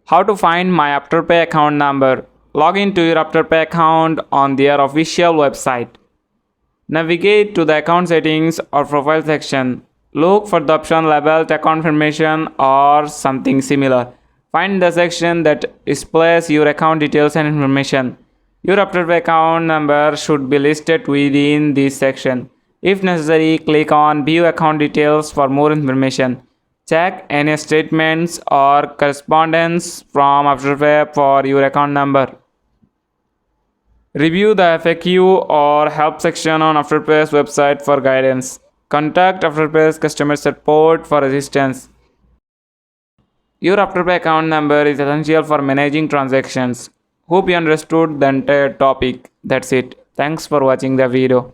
How to find my Afterpay account number. Log into your Afterpay account on their official website. Navigate to the account settings or profile section. Look for the option labeled account information or something similar. Find the section that displays your account details and information. Your Afterpay account number should be listed within this section. If necessary, click on View Account Details for more information. Check any statements or correspondence from Afterpay for your account number. Review the FAQ or help section on Afterpay's website for guidance. Contact Afterpay's customer support for assistance. Your Afterpay account number is essential for managing transactions. Hope you understood the entire topic. That's it. Thanks for watching the video.